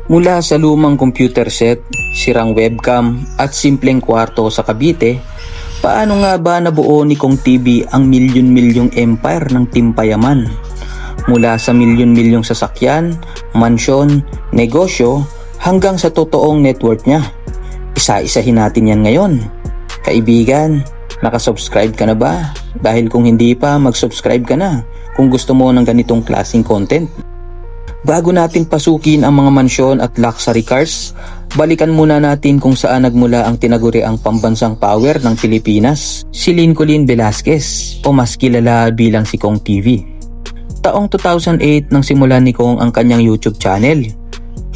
Mula sa lumang computer set, sirang webcam at simpleng kwarto sa Cavite, paano nga ba nabuo ni Kong TV ang milyon-milyong empire ng Timpayaman? Mula sa milyon-milyong sasakyan, mansyon, negosyo, hanggang sa totoong net worth niya. Isa-isahin natin yan ngayon. Kaibigan, nakasubscribe ka na ba? Dahil kung hindi pa, mag-subscribe ka na kung gusto mo ng ganitong klaseng content. Bago natin pasukin ang mga mansyon at luxury cars, balikan muna natin kung saan nagmula ang tinaguriang pambansang power ng Pilipinas, si Lincoln Velasquez o mas kilala bilang si Kong TV. Taong 2008 nang simulan ni Kong ang kanyang YouTube channel.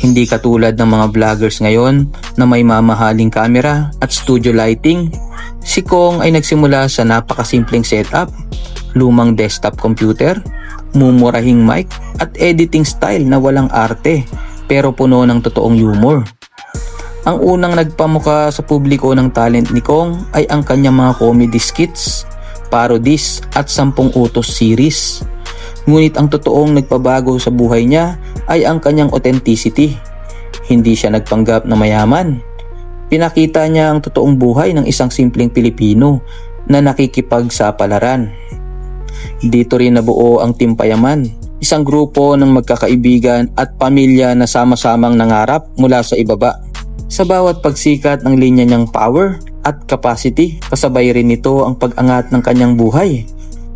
Hindi katulad ng mga vloggers ngayon na may mamahaling camera at studio lighting, si Kong ay nagsimula sa napakasimpleng setup, lumang desktop computer, mumurahing mic at editing style na walang arte pero puno ng totoong humor. Ang unang nagpamuka sa publiko ng talent ni Kong ay ang kanyang mga comedy skits, parodies at 10 utos series. Ngunit ang totoong nagpabago sa buhay niya ay ang kanyang authenticity. Hindi siya nagpanggap na mayaman. Pinakita niya ang totoong buhay ng isang simpleng Pilipino na nakikipagsapalaran. Dito rin nabuo ang Timpayaman, isang grupo ng magkakaibigan at pamilya na sama-samang nangarap mula sa ibaba. Sa bawat pagsikat ng linya niyang power at capacity, kasabay rin nito ang pag-angat ng kanyang buhay.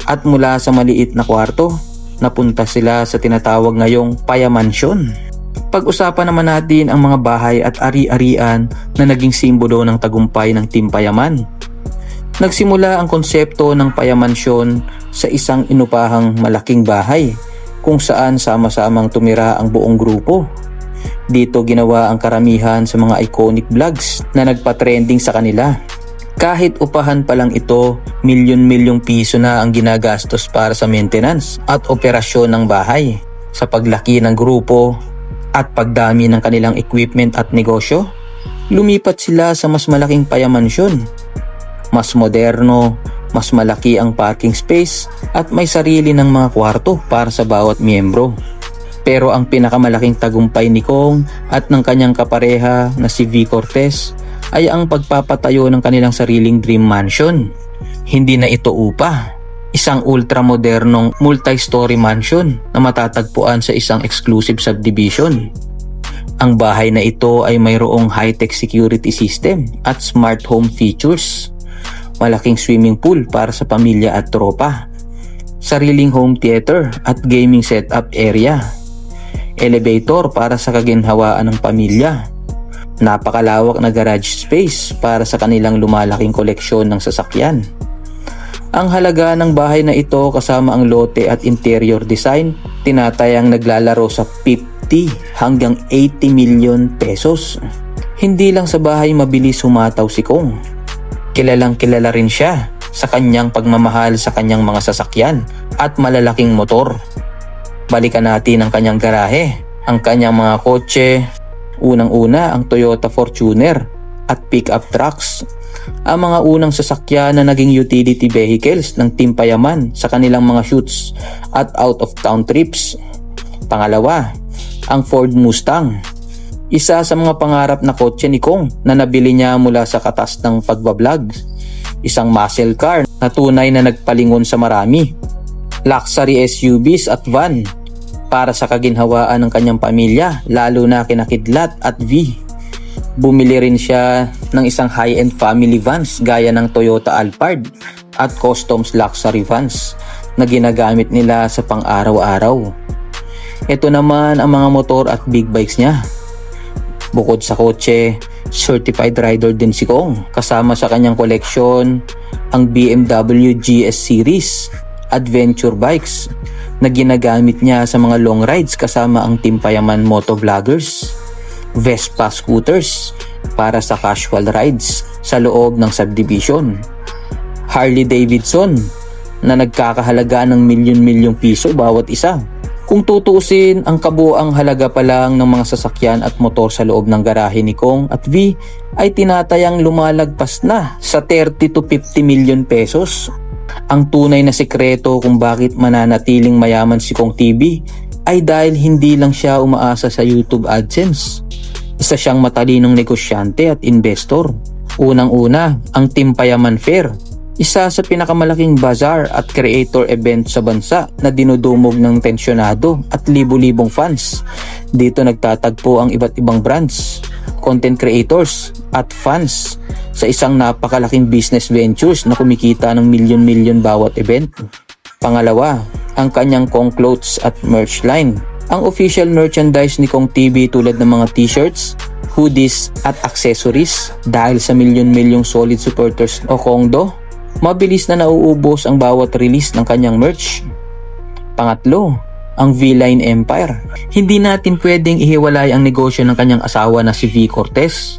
At mula sa maliit na kwarto, napunta sila sa tinatawag ngayong Payamansyon. Pag-usapan naman natin ang mga bahay at ari-arian na naging simbolo ng tagumpay ng Timpayaman. Nagsimula ang konsepto ng Payamansyon sa isang inupahang malaking bahay kung saan sama-samang tumira ang buong grupo. Dito ginawa ang karamihan sa mga iconic vlogs na nagpa-trending sa kanila. Kahit upahan pa lang ito, milyon-milyong piso na ang ginagastos para sa maintenance at operasyon ng bahay. Sa paglaki ng grupo at pagdami ng kanilang equipment at negosyo, lumipat sila sa mas malaking Payamansyon. Mas moderno, mas malaki ang parking space at may sarili ng mga kwarto para sa bawat miyembro. Pero ang pinakamalaking tagumpay ni Kong at ng kanyang kapareha na si V. Cortez ay ang pagpapatayo ng kanilang sariling dream mansion. Hindi na ito upa, isang ultramodernong multi-story mansion na matatagpuan sa isang exclusive subdivision. Ang bahay na ito ay mayroong high-tech security system at smart home features. Malaking swimming pool para sa pamilya at tropa, sariling home theater at gaming setup area, elevator para sa kaginhawaan ng pamilya, napakalawak na garage space para sa kanilang lumalaking koleksyon ng sasakyan. Ang halaga ng bahay na ito kasama ang lote at interior design, tinatayang naglalaro sa 50 hanggang 80 million pesos. Hindi lang sa bahay mabilis humataw si Kong. Kilalang kilala rin siya sa kanyang pagmamahal sa kanyang mga sasakyan at malalaking motor. Balikan natin ang kanyang garahe, ang kanyang mga kotse. Unang-una ang Toyota Fortuner at pickup trucks, ang mga unang sasakyan na naging utility vehicles ng Timpayaman sa kanilang mga shoots at out-of-town trips. Pangalawa, ang Ford Mustang, isa sa mga pangarap na kotse ni Kong na nabili niya mula sa katas ng pagbablog. Isang muscle car na tunay na nagpalingon sa marami. Luxury SUVs at van para sa kaginhawaan ng kanyang pamilya, lalo na kina Kidlat at V. Bumili rin siya ng isang high-end family vans gaya ng Toyota Alphard at customs luxury vans na ginagamit nila sa pang-araw-araw. Ito naman ang mga motor at big bikes niya. Bukod sa kotse, certified rider din si Kong. Kasama sa kanyang koleksyon ang BMW GS Series adventure bikes na ginagamit niya sa mga long rides kasama ang Timpayaman motovloggers. Vespa scooters para sa casual rides sa loob ng subdivision. Harley Davidson na nagkakahalaga ng milyon-milyong piso bawat isa. Kung tutuusin, ang kabuuang halaga pa lang ng mga sasakyan at motor sa loob ng garahe ni Kong at V ay tinatayang lumalagpas na sa 30 to 50 million pesos. Ang tunay na sekreto kung bakit mananatiling mayaman si Kong TV ay dahil hindi lang siya umaasa sa YouTube AdSense. Isa siyang matalinong negosyante at investor. Unang-una, ang Team Payaman Fair, isa sa pinakamalaking bazaar at creator event sa bansa na dinudumog ng tensyonado at libu-libong fans. Dito nagtatagpo ang iba't ibang brands, content creators at fans sa isang napakalaking business ventures na kumikita ng milyon-milyon bawat event. Pangalawa, ang kanyang Kong Clothes at merch line. Ang official merchandise ni Kong TV tulad ng mga t-shirts, hoodies at accessories dahil sa milyon-milyong solid supporters o Kongdo, mabilis na nauubos ang bawat release ng kanyang merch. Pangatlo, ang V-Line Empire. Hindi natin pwedeng ihiwalay ang negosyo ng kanyang asawa na si V. Cortez.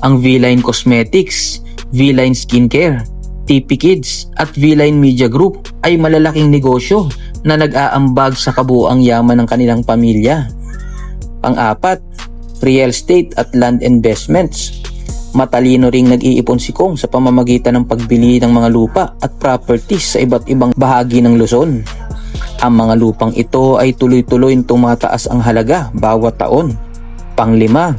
Ang V-Line Cosmetics, V-Line Skincare, TP Kids at V-Line Media Group ay malalaking negosyo na nag-aambag sa kabuuang yaman ng kanilang pamilya. Pang-apat, real estate at land investments. Matalino ring nag-iipon si Kong sa pamamagitan ng pagbili ng mga lupa at properties sa iba't ibang bahagi ng Luzon. Ang mga lupang ito ay tuloy-tuloy tumataas ang halaga bawat taon. Panglima,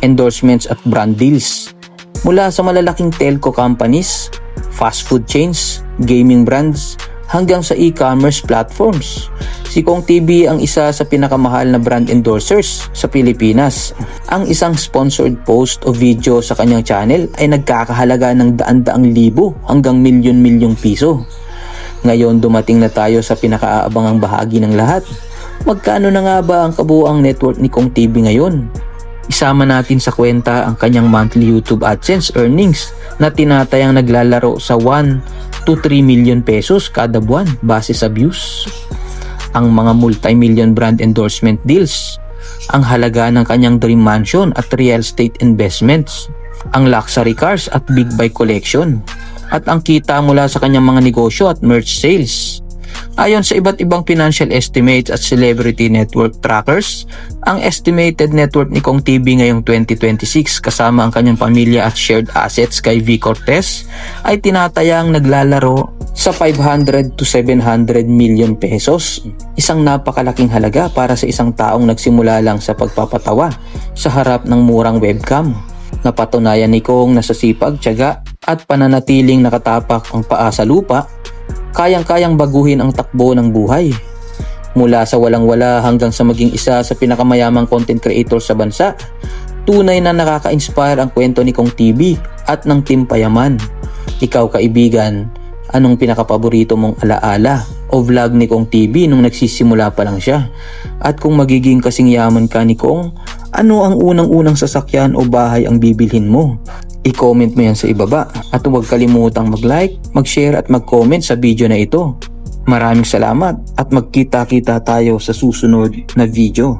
endorsements at brand deals. Mula sa malalaking telco companies, fast food chains, gaming brands, hanggang sa e-commerce platforms. Si Kong TV ang isa sa pinakamahal na brand endorsers sa Pilipinas. Ang isang sponsored post o video sa kanyang channel ay nagkakahalaga ng daan-daang libo hanggang milyon-milyong piso. Ngayon dumating na tayo sa pinakaabangang bahagi ng lahat. Magkano na nga ba ang kabuuang network ni Kong TV ngayon? Isama natin sa kwenta ang kanyang monthly YouTube AdSense earnings na tinatayang naglalaro sa 1 to 3 million pesos kada buwan base sa views. Ang mga multi-million brand endorsement deals, ang halaga ng kanyang dream mansion at real estate investments, ang luxury cars at big bike collection, at ang kita mula sa kanyang mga negosyo at merch sales. Ayon sa iba't ibang financial estimates at celebrity network trackers, ang estimated net worth ni Kong TV ngayong 2026 kasama ang kanyang pamilya at shared assets kay V. Cortez ay tinatayang naglalaro sa 500 to 700 million pesos. Isang napakalaking halaga para sa isang taong nagsimula lang sa pagpapatawa sa harap ng murang webcam. Napatunayan ni Kong na sa sipag, tiyaga at pananatiling nakatapak ang paa sa lupa, kayang-kayang baguhin ang takbo ng buhay. Mula sa walang-wala hanggang sa maging isa sa pinakamayamang content creator sa bansa, tunay na nakaka-inspire ang kwento ni Kong TV at ng Team Payaman. Ikaw kaibigan, anong pinakapaborito mong alaala o vlog ni Kong TV nung nagsisimula pa lang siya? At kung magiging kasing yaman ka ni Kong, ano ang unang-unang sasakyan o bahay ang bibilhin mo? I-comment mo yan sa ibaba at huwag kalimutang mag-like, mag-share at mag-comment sa video na ito. Maraming salamat at magkita-kita tayo sa susunod na video.